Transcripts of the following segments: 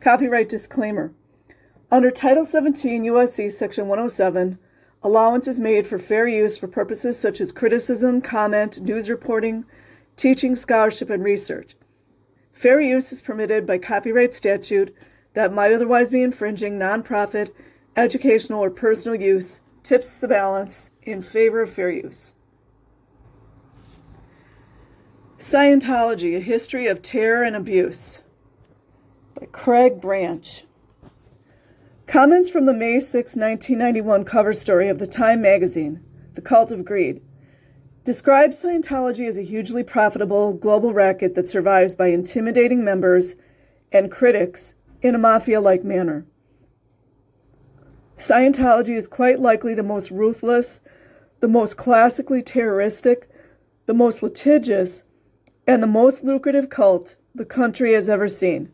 Copyright disclaimer. Under Title 17 U.S.C. Section 107, allowance is made for fair use for purposes such as criticism, comment, news reporting, teaching, scholarship, and research. Fair use is permitted by copyright statute that might otherwise be infringing nonprofit, educational, or personal use, tips the balance in favor of fair use. Scientology, A History of Terror and Abuse by Craig Branch. Comments from the May 6, 1991 cover story of the Time magazine, The Cult of Greed, describes Scientology as a hugely profitable global racket that survives by intimidating members and critics in a mafia-like manner. Scientology is quite likely the most ruthless, the most classically terroristic, the most litigious, and the most lucrative cult the country has ever seen.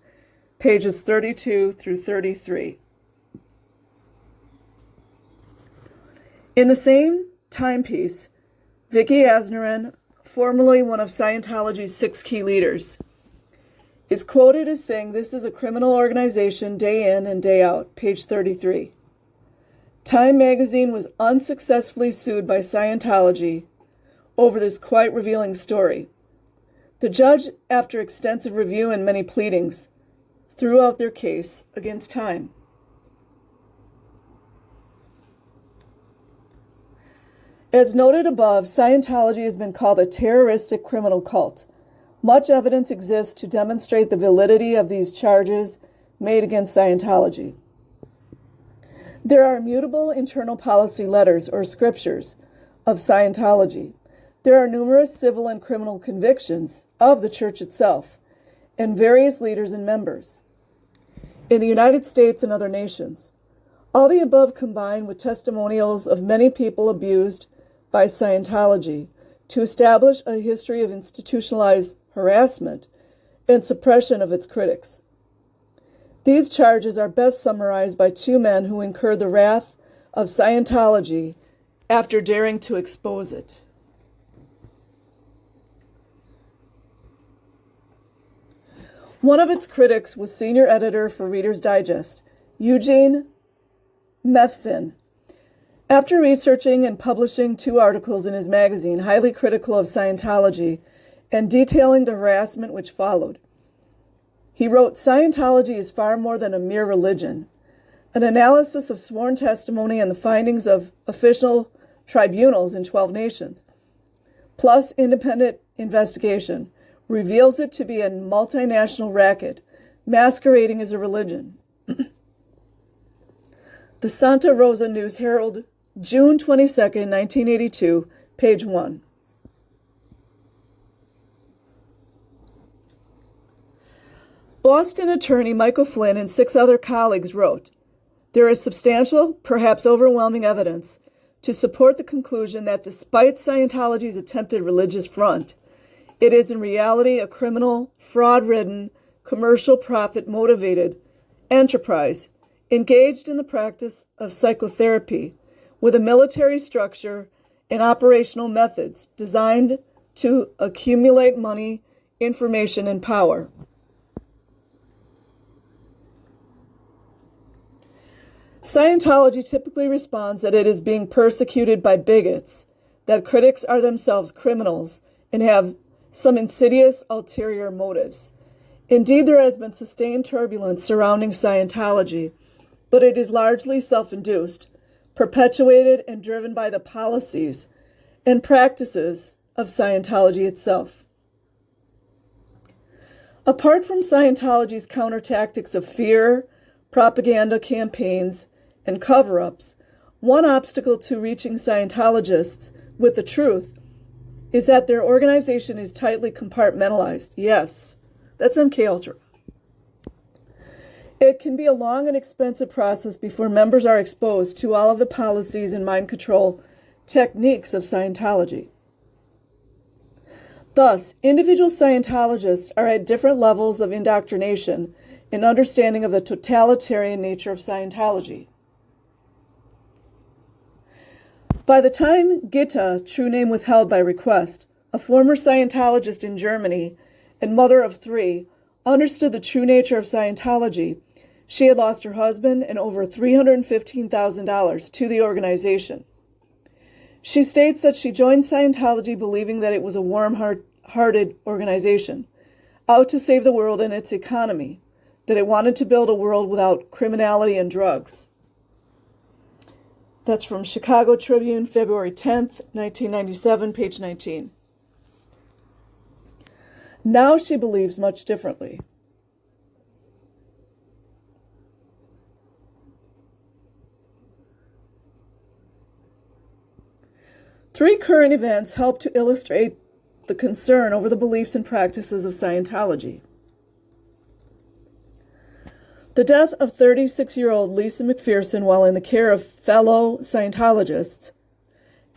Pages 32 through 33. In the same timepiece, Vicky Asnerin, formerly one of Scientology's 6 key leaders, is quoted as saying this is a criminal organization day in and day out, page 33. Time magazine was unsuccessfully sued by Scientology over this quite revealing story. The judge, after extensive review and many pleadings, threw out their case against Time. As noted above, Scientology has been called a terroristic criminal cult. Much evidence exists to demonstrate the validity of these charges made against Scientology. There are immutable internal policy letters or scriptures of Scientology. There are numerous civil and criminal convictions of the church itself and various leaders and members in the United States and other nations. All the above combined with testimonials of many people abused by Scientology to establish a history of institutionalized harassment and suppression of its critics. These charges are best summarized by 2 men who incurred the wrath of Scientology after daring to expose it. One of its critics was senior editor for Reader's Digest, Eugene Methvin. After researching and publishing 2 articles in his magazine highly critical of Scientology and detailing the harassment which followed, he wrote, Scientology is far more than a mere religion. An analysis of sworn testimony and the findings of official tribunals in 12 nations, plus independent investigation, reveals it to be a multinational racket masquerading as a religion. The Santa Rosa News Herald, June 22, 1982, page 1. Boston attorney Michael Flynn and 6 other colleagues wrote, there is substantial, perhaps overwhelming evidence to support the conclusion that despite Scientology's attempted religious front, it is in reality a criminal, fraud-ridden, commercial profit-motivated enterprise engaged in the practice of psychotherapy with a military structure and operational methods designed to accumulate money, information, and power. Scientology typically responds that it is being persecuted by bigots, that critics are themselves criminals and have some insidious ulterior motives. Indeed, there has been sustained turbulence surrounding Scientology, but it is largely self-induced, perpetuated and driven by the policies and practices of Scientology itself. Apart from Scientology's counter-tactics of fear, propaganda campaigns, and cover-ups, one obstacle to reaching Scientologists with the truth is that their organization is tightly compartmentalized. Yes, that's MKUltra. It can be a long and expensive process before members are exposed to all of the policies and mind control techniques of Scientology. Thus, individual Scientologists are at different levels of indoctrination and understanding of the totalitarian nature of Scientology. By the time Gitta, true name withheld by request, a former Scientologist in Germany and mother of 3, understood the true nature of Scientology, She had lost her husband and over $315,000 to the organization. She states that she joined Scientology believing that it was a warm-hearted organization, out to save the world and its economy, that it wanted to build a world without criminality and drugs. That's from Chicago Tribune, February 10th, 1997, page 19. Now she believes much differently. Three current events help to illustrate the concern over the beliefs and practices of Scientology. The death of 36-year-old Lisa McPherson while in the care of fellow Scientologists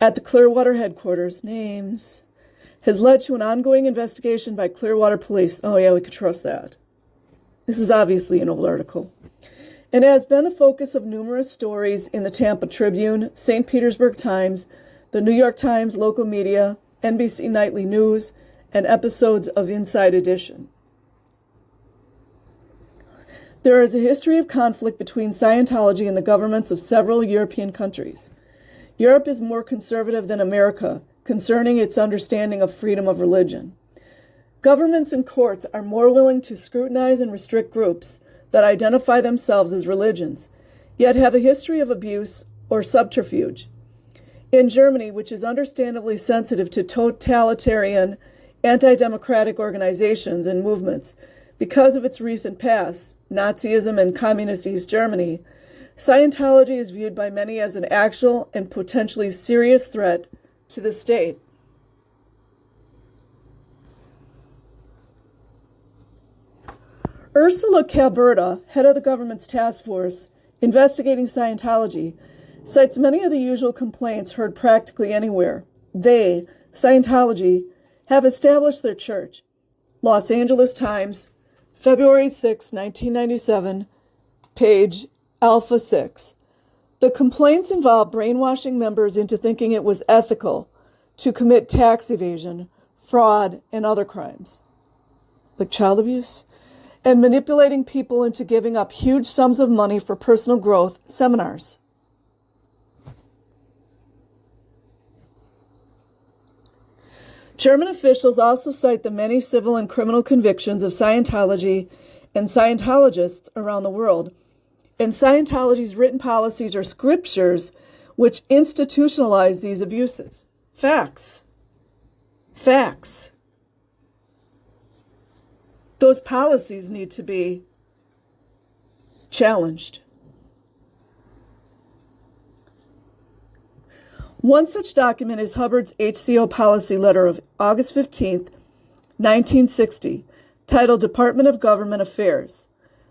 at the Clearwater headquarters, names, has led to an ongoing investigation by Clearwater Police. Oh yeah, we could trust that. This is obviously an old article. And has been the focus of numerous stories in the Tampa Tribune, St. Petersburg Times, the New York Times, local media, NBC Nightly News, and episodes of Inside Edition. There is a history of conflict between Scientology and the governments of several European countries. Europe is more conservative than America concerning its understanding of freedom of religion. Governments and courts are more willing to scrutinize and restrict groups that identify themselves as religions, yet have a history of abuse or subterfuge. In Germany, which is understandably sensitive to totalitarian, anti-democratic organizations and movements because of its recent past, Nazism and Communist East Germany, Scientology is viewed by many as an actual and potentially serious threat to the state. Ursula Caberta, head of the government's task force investigating Scientology, cites many of the usual complaints heard practically anywhere. They, Scientology, have established their church. Los Angeles Times, February 6, 1997, page Alpha 6. The complaints involve brainwashing members into thinking it was ethical to commit tax evasion, fraud, and other crimes, like child abuse, and manipulating people into giving up huge sums of money for personal growth seminars. German officials also cite the many civil and criminal convictions of Scientology and Scientologists around the world, and Scientology's written policies or scriptures which institutionalize these abuses. Facts. Facts. Those policies need to be challenged. One such document is Hubbard's HCO policy letter of August 15, 1960, titled Department of Government Affairs.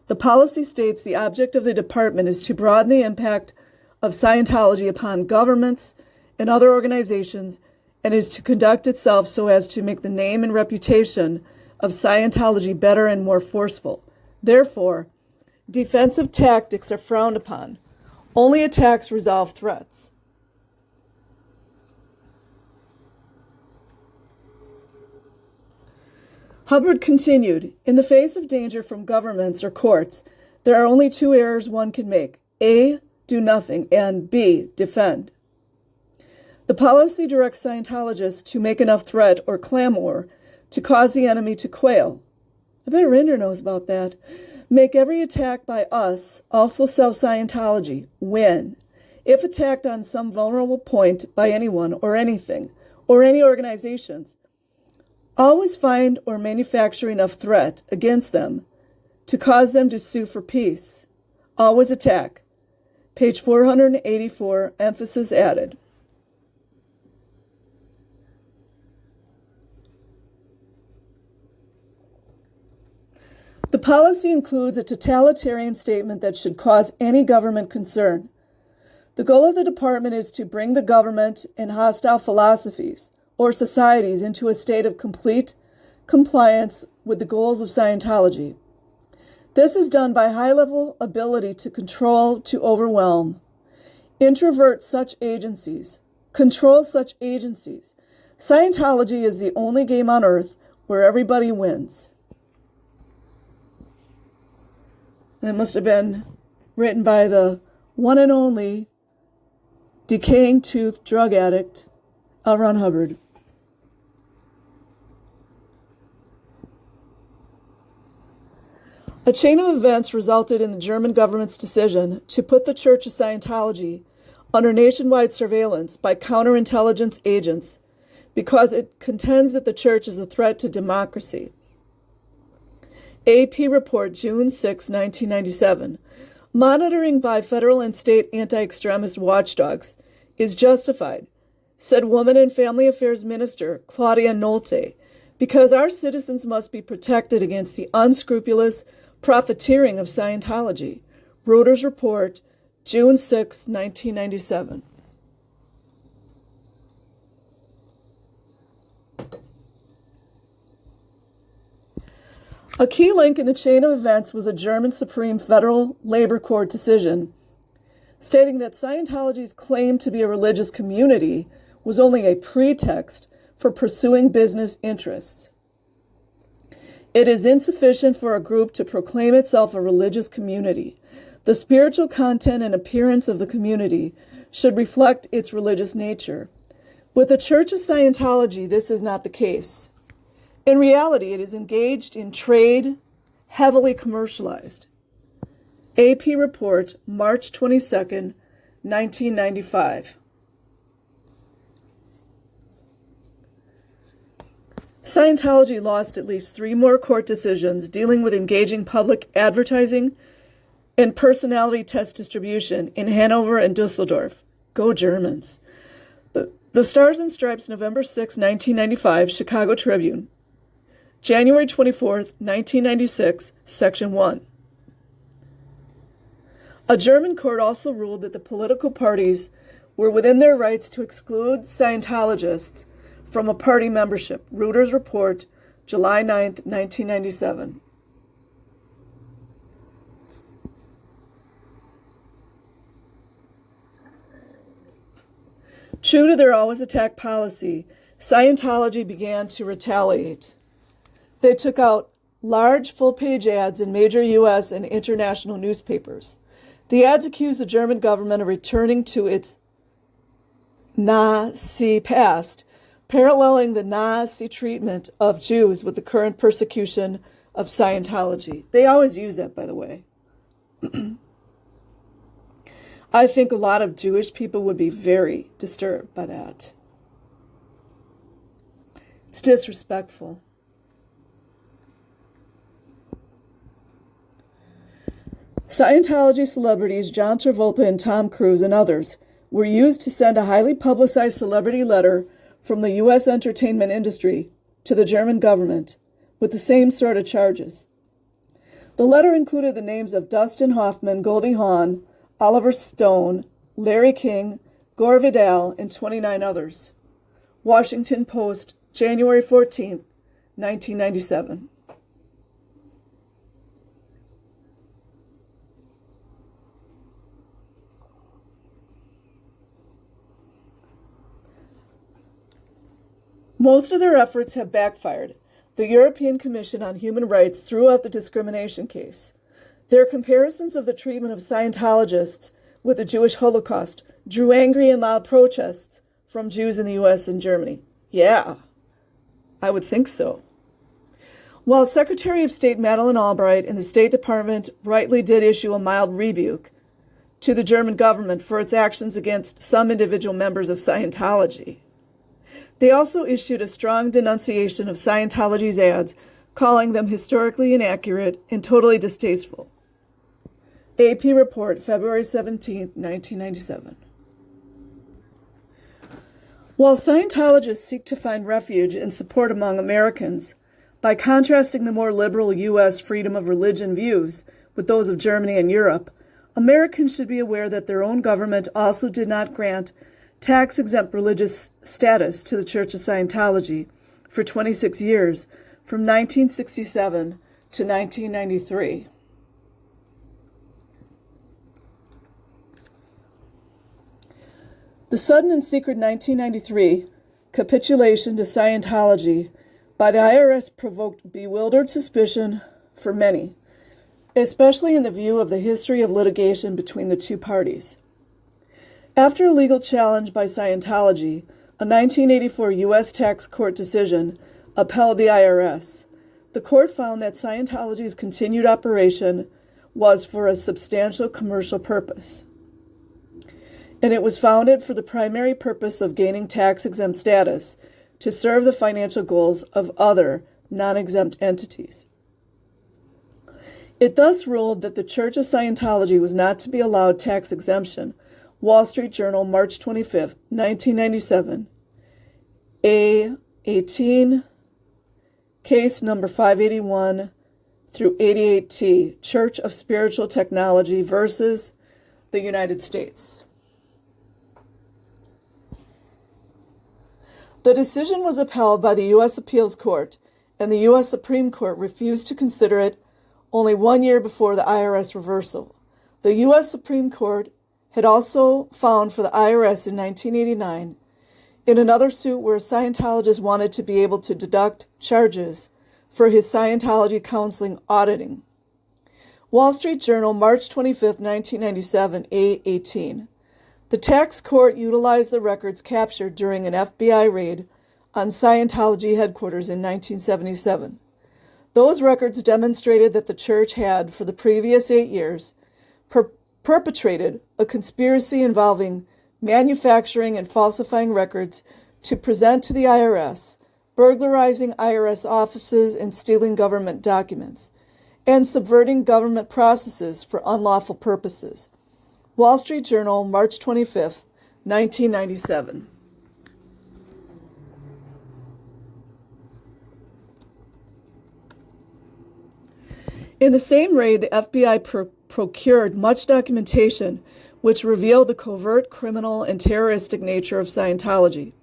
The policy states the object of the department is to broaden the impact of Scientology upon governments and other organizations and is to conduct itself so as to make the name and reputation of Scientology better and more forceful. Therefore, defensive tactics are frowned upon. Only attacks resolve threats. Hubbard continued, in the face of danger from governments or courts, there are only two errors one can make. A, do nothing, and B, defend. The policy directs Scientologists to make enough threat or clamor to cause the enemy to quail. I bet Rinder knows about that. Make every attack by us also sell Scientology. Win. If attacked on some vulnerable point by anyone or anything, or any organizations, always find or manufacture enough threat against them to cause them to sue for peace. Always attack. Page 484, emphasis added. The policy includes a totalitarian statement that should cause any government concern. The goal of the department is to bring the government and hostile philosophies or societies into a state of complete compliance with the goals of Scientology. This is done by high-level ability to control, to overwhelm, introvert such agencies, control such agencies. Scientology is the only game on earth where everybody wins. It must have been written by the one and only decaying tooth drug addict, L. Ron Hubbard. A chain of events resulted in the German government's decision to put the Church of Scientology under nationwide surveillance by counterintelligence agents because it contends that the church is a threat to democracy. AP report June 6, 1997. Monitoring by federal and state anti-extremist watchdogs is justified, said Women and Family Affairs Minister Claudia Nolte, because our citizens must be protected against the unscrupulous profiteering of Scientology. Reuters report June 6, 1997. A key link in the chain of events was a German Supreme Federal Labor Court decision stating that Scientology's claim to be a religious community was only a pretext for pursuing business interests. It is insufficient for a group to proclaim itself a religious community. The spiritual content and appearance of the community should reflect its religious nature. With the Church of Scientology, this is not the case. In reality, it is engaged in trade, heavily commercialized. AP report, March 22, 1995. Scientology lost at least 3 more court decisions dealing with engaging public advertising and personality test distribution in Hanover and Dusseldorf. Go Germans. The Stars and Stripes, November 6, 1995, Chicago Tribune. January 24, 1996, Section 1. A German court also ruled that the political parties were within their rights to exclude Scientologists from a party membership. Reuters report, July 9, 1997. True to their always attack policy, Scientology began to retaliate. They took out large full-page ads in major U.S. and international newspapers. The ads accused the German government of returning to its Nazi past, paralleling the Nazi treatment of Jews with the current persecution of Scientology. They always use that, by the way. I think a lot of Jewish people would be very disturbed by that. It's disrespectful. Scientology celebrities John Travolta and Tom Cruise and others were used to send a highly publicized celebrity letter from the U.S. entertainment industry to the German government with the same sort of charges. The letter included the names of Dustin Hoffman, Goldie Hawn, Oliver Stone, Larry King, Gore Vidal, and 29 others. Washington Post, January 14, 1997. Most of their efforts have backfired. The European Commission on Human Rights threw out the discrimination case. Their comparisons of the treatment of Scientologists with the Jewish Holocaust drew angry and loud protests from Jews in the U.S. and Germany. Yeah, I would think so. While Secretary of State Madeleine Albright and the State Department rightly did issue a mild rebuke to the German government for its actions against some individual members of Scientology, they also issued a strong denunciation of Scientology's ads, calling them historically inaccurate and totally distasteful. AP report, February 17, 1997. While Scientologists seek to find refuge and support among Americans by contrasting the more liberal U.S. freedom of religion views with those of Germany and Europe, Americans should be aware that their own government also did not grant tax-exempt religious status to the Church of Scientology for 26 years, from 1967 to 1993. The sudden and secret 1993 capitulation to Scientology by the IRS provoked bewildered suspicion for many. especially in the view of the history of litigation between the two parties. After a legal challenge by Scientology, a 1984 U.S. tax court decision upheld the IRS. The court found that Scientology's continued operation was for a substantial commercial purpose, and it was founded for the primary purpose of gaining tax-exempt status to serve the financial goals of other non-exempt entities. It thus ruled that the Church of Scientology was not to be allowed tax exemption. Wall Street Journal, March 25, 1997, A18, case number 581 through 88T, Church of Spiritual Technology versus the United States. The decision was upheld by the U.S. Appeals Court, and the U.S. Supreme Court refused to consider it only 1 year before the IRS reversal. The U.S. Supreme Court had also found for the IRS in 1989 in another suit where a Scientologist wanted to be able to deduct charges for his Scientology counseling auditing. Wall Street Journal, March 25, 1997, A18. The tax court utilized the records captured during an FBI raid on Scientology headquarters in 1977. Those records demonstrated that the church had, for the previous 8 years, perpetrated a conspiracy involving manufacturing and falsifying records to present to the IRS, burglarizing IRS offices and stealing government documents, and subverting government processes for unlawful purposes. Wall Street Journal, March 25, 1997. In the same raid, the FBI procured much documentation which revealed the covert, criminal, and terroristic nature of Scientology,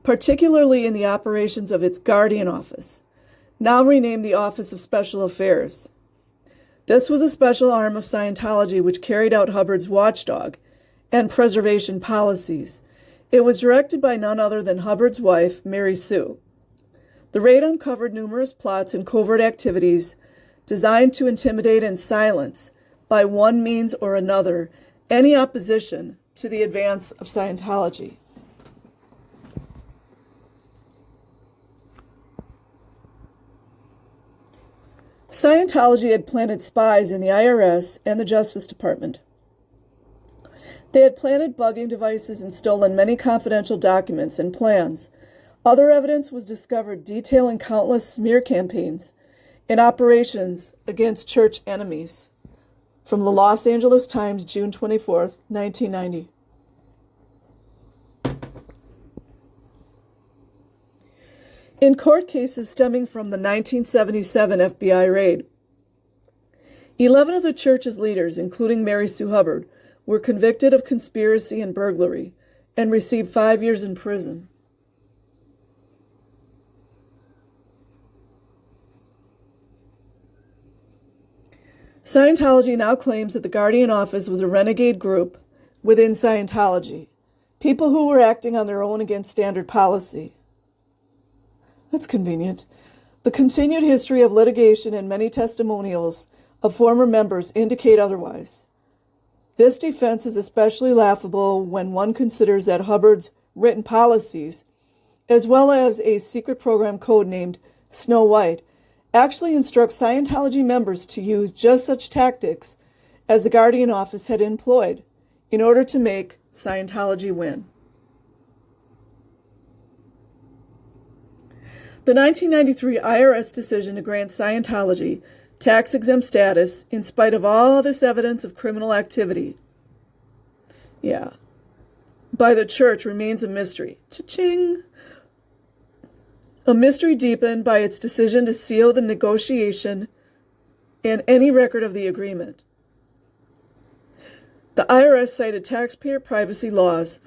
particularly in the operations of its Guardian Office, now renamed the Office of Special Affairs. This was a special arm of Scientology which carried out Hubbard's watchdog and preservation policies. It was directed by none other than Hubbard's wife, Mary Sue. The raid uncovered numerous plots and covert activities designed to intimidate and silence, by one means or another, any opposition to the advance of Scientology. Scientology had planted spies in the IRS and the Justice Department. They had planted bugging devices and stolen many confidential documents and plans. Other evidence was discovered detailing countless smear campaigns and operations against church enemies. From the Los Angeles Times, June 24, 1990. In court cases stemming from the 1977 FBI raid, 11 of the church's leaders, including Mary Sue Hubbard, were convicted of conspiracy and burglary and received 5 years in prison. Scientology now claims that the Guardian Office was a renegade group within Scientology, people who were acting on their own against standard policy. That's convenient. The continued history of litigation and many testimonials of former members indicate otherwise. This defense is especially laughable when one considers that Hubbard's written policies, as well as a secret program codenamed Snow White, actually instructs Scientology members to use just such tactics as the Guardian Office had employed in order to make Scientology win. The 1993 IRS decision to grant Scientology tax-exempt status in spite of all this evidence of criminal activity, by the church remains a mystery. Cha-ching! A mystery deepened by its decision to seal the negotiation and any record of the agreement. The IRS cited taxpayer privacy laws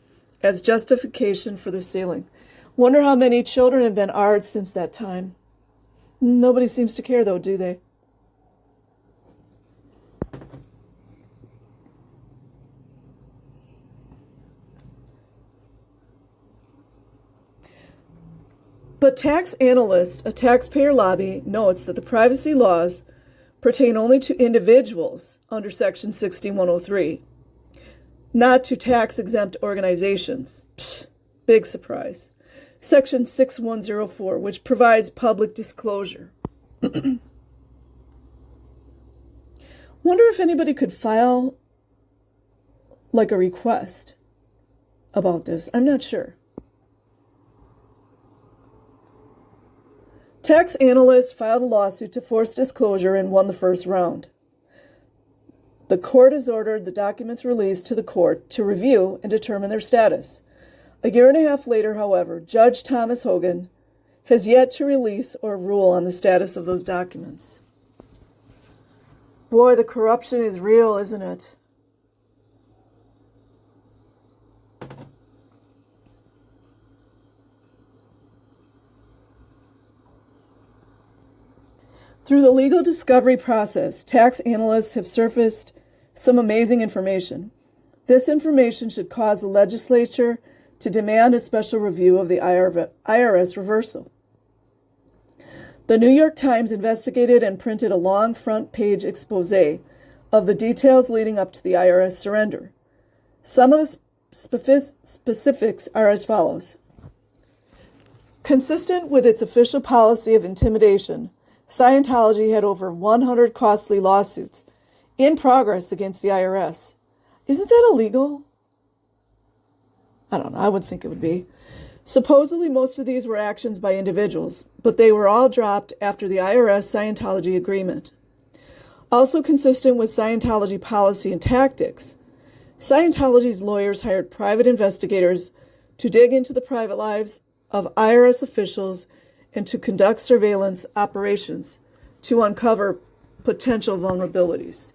as justification for the sealing. Wonder how many children have been AR'd since that time. Nobody seems to care, though, do they? But Tax Analyst, a taxpayer lobby, notes that the privacy laws pertain only to individuals under Section 6103, not to tax-exempt organizations. Psst, big surprise. Section 6104, which provides public disclosure. Wonder if anybody could file like a request about this. I'm not sure. Tax analysts filed a lawsuit to force disclosure and won the first round. The court has ordered the documents released to the court to review and determine their status. A year and a half later, however, Judge Thomas Hogan has yet to release or rule on the status of those documents. Boy, the corruption is real, isn't it? Through the legal discovery process, tax analysts have surfaced some amazing information. This information should cause the legislature to demand a special review of the IRS reversal. The New York Times investigated and printed a long front-page expose of the details leading up to the IRS surrender. Some of the specifics are as follows. Consistent with its official policy of intimidation, Scientology had over 100 costly lawsuits in progress against the IRS. Isn't that illegal? I don't know. I would think it would be. Supposedly, most of these were actions by individuals, but they were all dropped after the IRS-Scientology agreement. Also consistent with Scientology policy and tactics, Scientology's lawyers hired private investigators to dig into the private lives of IRS officials and to conduct surveillance operations to uncover potential vulnerabilities.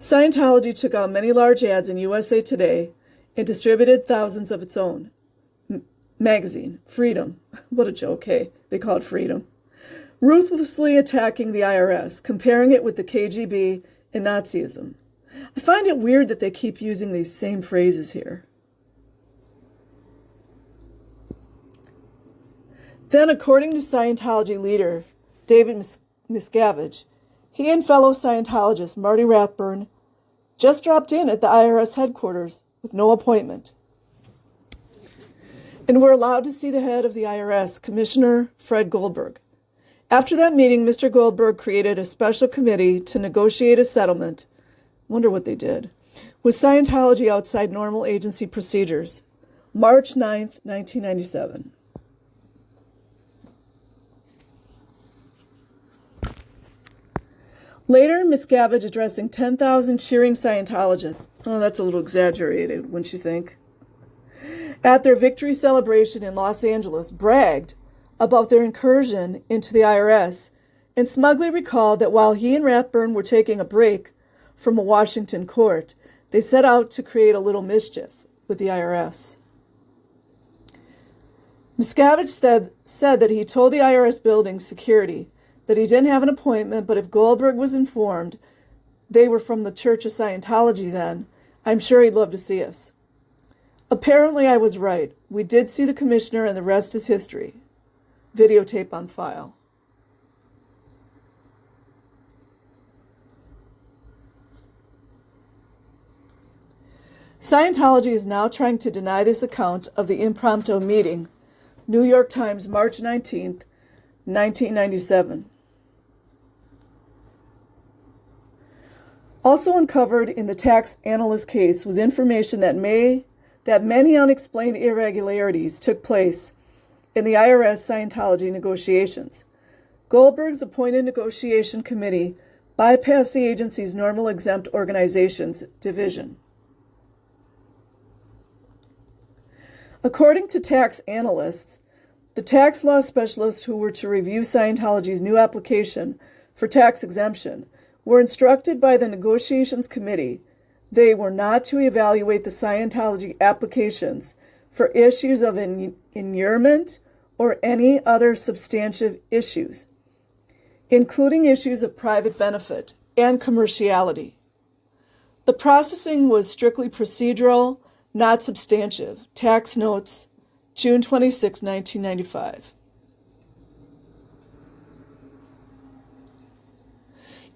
Scientology took out many large ads in USA Today and distributed thousands of its own. Magazine, Freedom. What a joke, hey? They call it Freedom. Ruthlessly attacking the IRS, comparing it with the KGB and Nazism. I find it weird that they keep using these same phrases here. Then, according to Scientology leader David Miscavige, he and fellow Scientologist Marty Rathburn just dropped in at the IRS headquarters with no appointment and were allowed to see the head of the IRS, Commissioner Fred Goldberg. After that meeting, Mr. Goldberg created a special committee to negotiate a settlement, wonder what they did, with Scientology outside normal agency procedures, March 9th, 1997. Later, Miscavige addressing 10,000 cheering Scientologists. Oh, that's a little exaggerated, wouldn't you think? At their victory celebration in Los Angeles, bragged about their incursion into the IRS and smugly recalled that while he and Rathburn were taking a break from a Washington court, they set out to create a little mischief with the IRS. Miscavige said that he told the IRS building security that he didn't have an appointment, but if Goldberg was informed they were from the Church of Scientology then, I'm sure he'd love to see us. Apparently I was right. We did see the commissioner and the rest is history. Videotape on file. Scientology is now trying to deny this account of the impromptu meeting. New York Times, March 19th, 1997. Also uncovered in the tax analyst case was information that many unexplained irregularities took place in the IRS Scientology negotiations. Goldberg's appointed negotiation committee bypassed the agency's normal exempt organizations division. According to tax analysts, the tax law specialists who were to review Scientology's new application for tax exemption were instructed by the negotiations committee they were not to evaluate the Scientology applications for issues of inurement or any other substantive issues, including issues of private benefit and commerciality. The processing was strictly procedural, not substantive. Tax notes, June 26, 1995.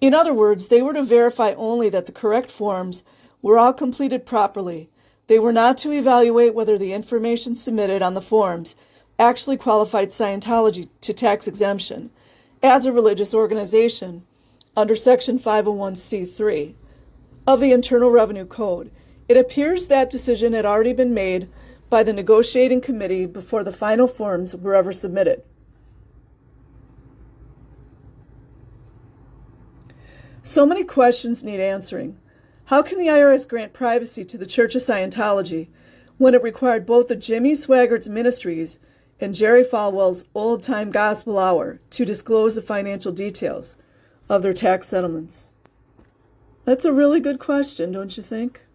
In other words, they were to verify only that the correct forms were all completed properly. They were not to evaluate whether the information submitted on the forms actually qualified Scientology to tax exemption as a religious organization under Section 501c3 of the Internal Revenue Code. It appears that decision had already been made by the negotiating committee before the final forms were ever submitted. So many questions need answering. How can the IRS grant privacy to the Church of Scientology when it required both the Jimmy Swaggart's Ministries and Jerry Falwell's Old Time Gospel Hour to disclose the financial details of their tax settlements? That's a really good question, don't you think?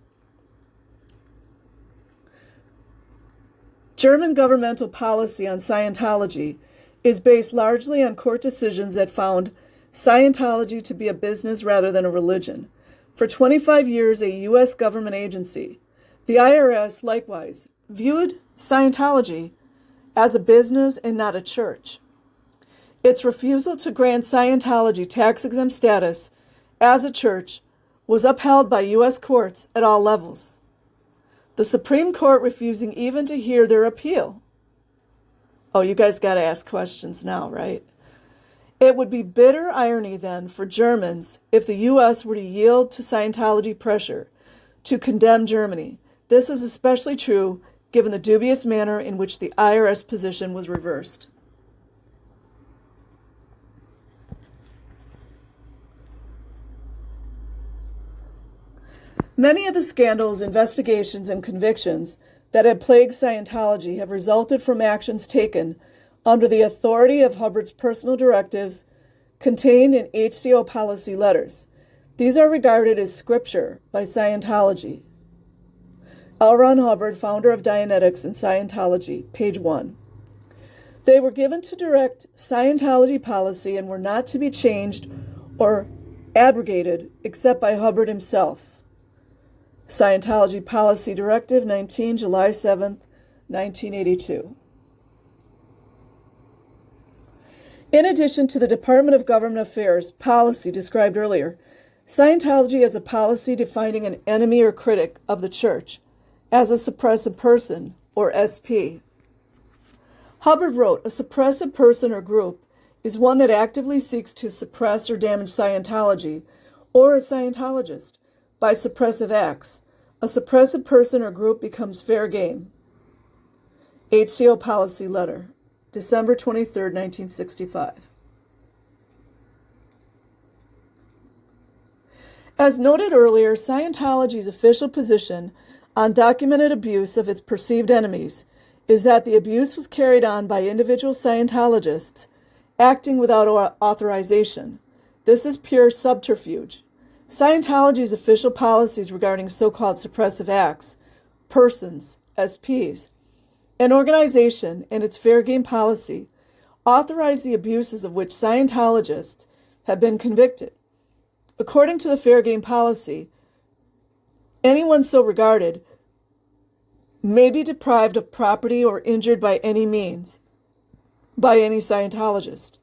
German governmental policy on Scientology is based largely on court decisions that found Scientology to be a business rather than a religion. For 25 years, a U.S. government agency, the IRS, likewise, viewed Scientology as a business and not a church. Its refusal to grant Scientology tax-exempt status as a church was upheld by U.S. courts at all levels, the Supreme Court refusing even to hear their appeal. Oh, you guys got to ask questions now, right? It would be bitter irony then for Germans if the U.S. were to yield to Scientology pressure to condemn Germany. This is especially true given the dubious manner in which the IRS position was reversed. Many of the scandals, investigations, and convictions that have plagued Scientology have resulted from actions taken under the authority of Hubbard's personal directives contained in HCO policy letters. These are regarded as scripture by Scientology. L. Ron Hubbard, founder of Dianetics and Scientology, page 1. They were given to direct Scientology policy and were not to be changed or abrogated except by Hubbard himself. Scientology Policy Directive 19, July 7, 1982. In addition to the Department of Government Affairs policy described earlier, Scientology has a policy defining an enemy or critic of the church as a suppressive person, or SP. Hubbard wrote, a suppressive person or group is one that actively seeks to suppress or damage Scientology or a Scientologist by suppressive acts. A suppressive person or group becomes fair game. HCO Policy Letter, December 23, 1965. As noted earlier, Scientology's official position on documented abuse of its perceived enemies is that the abuse was carried on by individual Scientologists acting without authorization. This is pure subterfuge. Scientology's official policies regarding so-called suppressive acts, persons, SPs, an organization and its fair game policy authorize the abuses of which Scientologists have been convicted. According to the fair game policy, anyone so regarded may be deprived of property or injured by any means by any Scientologist.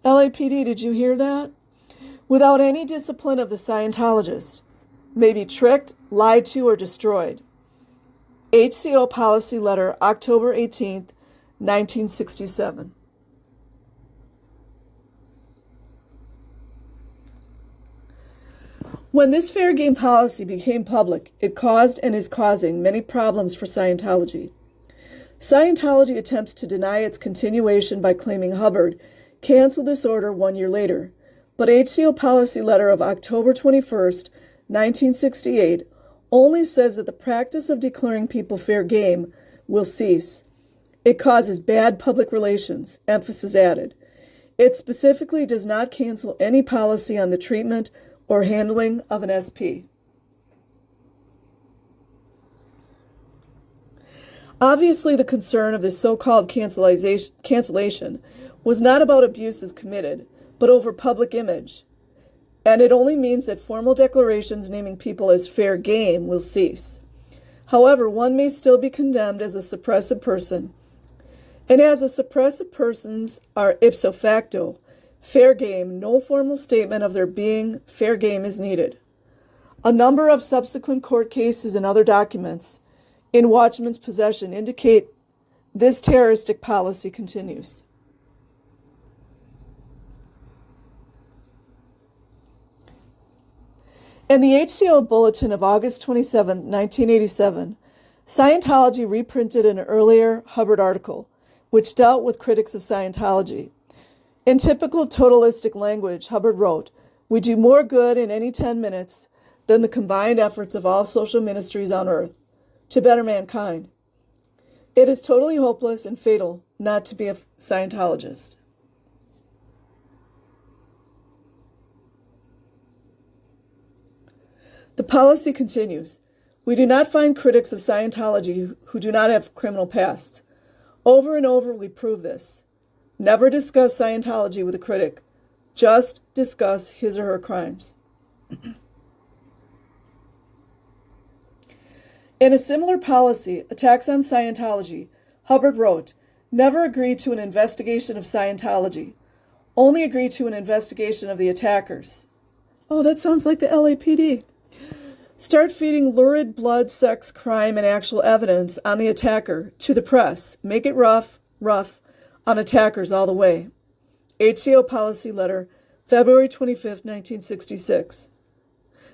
LAPD, did you hear that? Without any discipline of the Scientologist, may be tricked, lied to, or destroyed. HCO Policy Letter, October 18, 1967. When this fair game policy became public, it caused and is causing many problems for Scientology. Scientology attempts to deny its continuation by claiming Hubbard canceled this order 1 year later. But HCO Policy Letter of October 21st, 1968 only says that the practice of declaring people fair game will cease. It causes bad public relations, emphasis added. It specifically does not cancel any policy on the treatment or handling of an SP. Obviously, the concern of this so-called cancellation was not about abuses committed, but over public image, and it only means that formal declarations naming people as fair game will cease. However, one may still be condemned as a suppressive person, and as a suppressive persons are ipso facto Fair game. No formal statement of there being fair game is needed. A number of subsequent court cases and other documents in Watchman's possession indicate this terroristic policy continues. In the HCO Bulletin of August 27, 1987, Scientology reprinted an earlier Hubbard article, which dealt with critics of Scientology. In typical totalistic language, Hubbard wrote, "We do more good in any 10 minutes than the combined efforts of all social ministries on earth to better mankind. It is totally hopeless and fatal not to be a Scientologist." The policy continues. We do not find critics of Scientology who do not have criminal pasts. Over and over we prove this. Never discuss Scientology with a critic. Just discuss his or her crimes. In a similar policy, Attacks on Scientology, Hubbard wrote, "Never agree to an investigation of Scientology. Only agree to an investigation of the attackers." Oh, that sounds like the LAPD. Start feeding lurid blood, sex, crime, and actual evidence on the attacker to the press. Make it rough on attackers all the way. HCO Policy Letter, February 25th, 1966.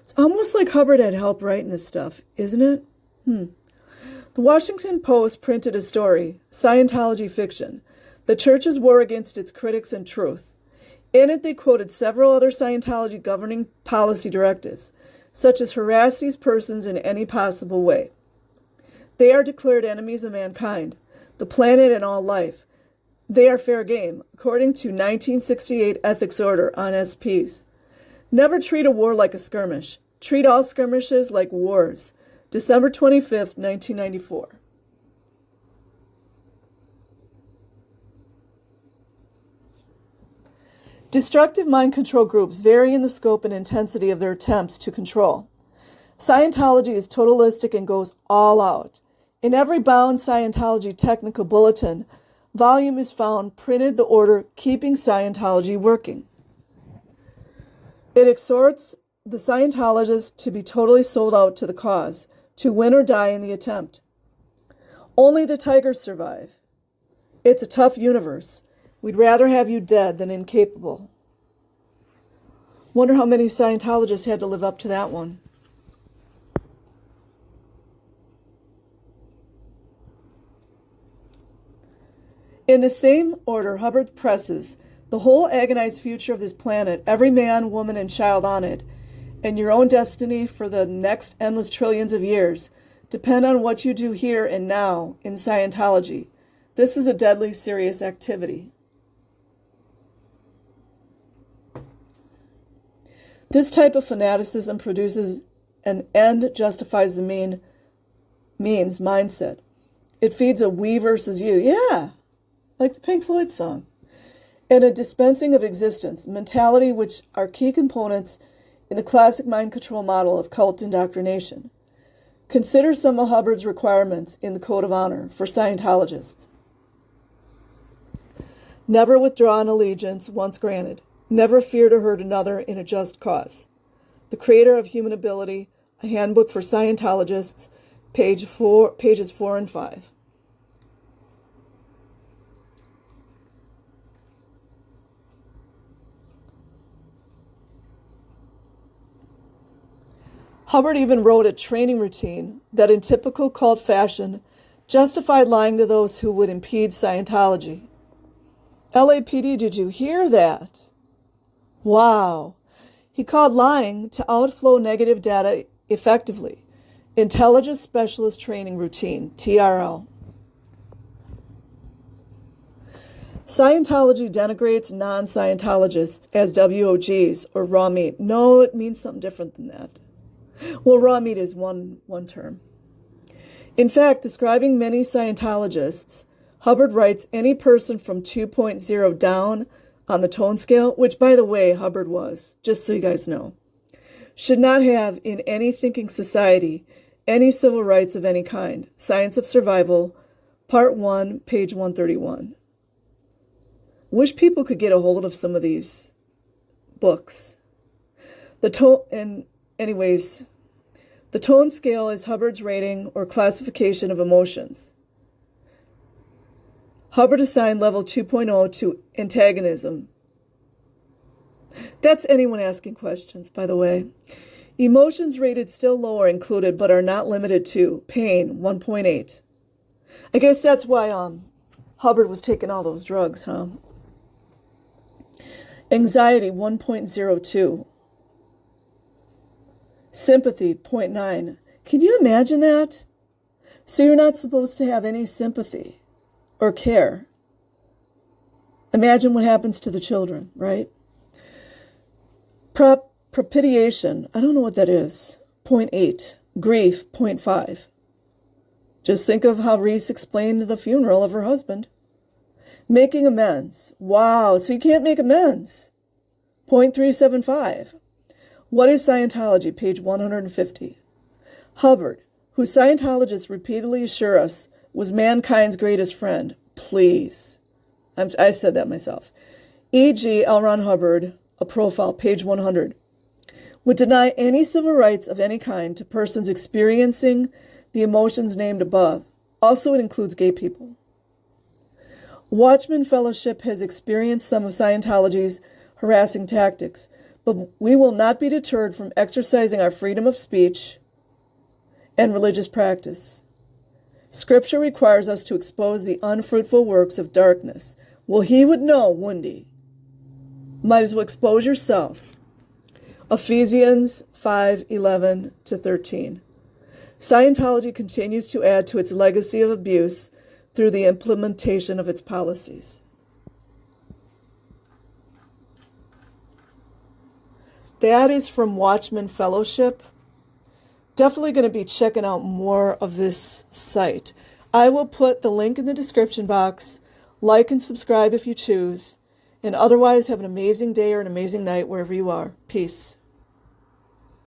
It's almost like Hubbard had help writing this stuff, isn't it? The Washington Post printed a story, Scientology Fiction, The Church's War Against Its Critics and Truth. In it, they quoted several other Scientology governing policy directives, such as harass these persons in any possible way. They are declared enemies of mankind, the planet, and all life. They are fair game, according to 1968 Ethics Order on SPs. Never treat a war like a skirmish. Treat all skirmishes like wars. December 25th, 1994. Destructive mind control groups vary in the scope and intensity of their attempts to control. Scientology is totalistic and goes all out. In every bound Scientology technical bulletin, volume is found printed the order Keeping Scientology Working. It exhorts the Scientologists to be totally sold out to the cause, to win or die in the attempt. Only the tigers survive. It's a tough universe. We'd rather have you dead than incapable. Wonder how many Scientologists had to live up to that one. In the same order, Hubbard presses, the whole agonized future of this planet, every man, woman, and child on it, and your own destiny for the next endless trillions of years, depend on what you do here and now in Scientology. This is a deadly serious activity. This type of fanaticism produces an end justifies the means mindset. It feeds a we versus you. Yeah, like the Pink Floyd song. And a dispensing of existence, mentality, which are key components in the classic mind control model of cult indoctrination. Consider some of Hubbard's requirements in the Code of Honor for Scientologists. Never withdraw an allegiance once granted. Never fear to hurt another in a just cause. The Creator of Human Ability, a handbook for Scientologists, pages 4 and 5. Hubbard even wrote a training routine that, in typical cult fashion, justified lying to those who would impede Scientology. LAPD, did you hear that? Wow. He called lying to outflow negative data effectively. Intelligence Specialist Training Routine, TRL. Scientology denigrates non-Scientologists as WOGs or raw meat. No, it means something different than that. Well, raw meat is one term. In fact, describing many Scientologists, Hubbard writes any person from 2.0 down on the tone scale, which, by the way, Hubbard was, just so you guys know, should not have in any thinking society any civil rights of any kind. Science of Survival, Part 1, page 131. Wish people could get a hold of some of these books. Anyways, the tone scale is Hubbard's rating or classification of emotions. Hubbard assigned level 2.0 to antagonism. That's anyone asking questions, by the way. Emotions rated still lower included, but are not limited to pain, 1.8. I guess that's why Hubbard was taking all those drugs, huh? Anxiety, 1.02. Sympathy, 0.9. Can you imagine that? So you're not supposed to have any sympathy or care. Imagine what happens to the children, right? Propitiation, I don't know what that is, 0.8. Grief, 0.5. Just think of how Reese explained the funeral of her husband. Making amends. Wow, so you can't make amends. 0.375. What is Scientology? Page 150. Hubbard, who Scientologists repeatedly assure us was mankind's greatest friend. Please. I said that myself. E.g. L. Ron Hubbard, a profile, page 100. Would deny any civil rights of any kind to persons experiencing the emotions named above. Also, it includes gay people. Watchman Fellowship has experienced some of Scientology's harassing tactics, but we will not be deterred from exercising our freedom of speech and religious practice. Scripture requires us to expose the unfruitful works of darkness. Well, he would know, wouldn't he? Might as well expose yourself. Ephesians 5:11-13. Scientology continues to add to its legacy of abuse through the implementation of its policies. That is from Watchman Fellowship. Definitely going to be checking out more of this site. I will put the link in the description box. Like and subscribe if you choose. And otherwise, have an amazing day or an amazing night wherever you are. Peace.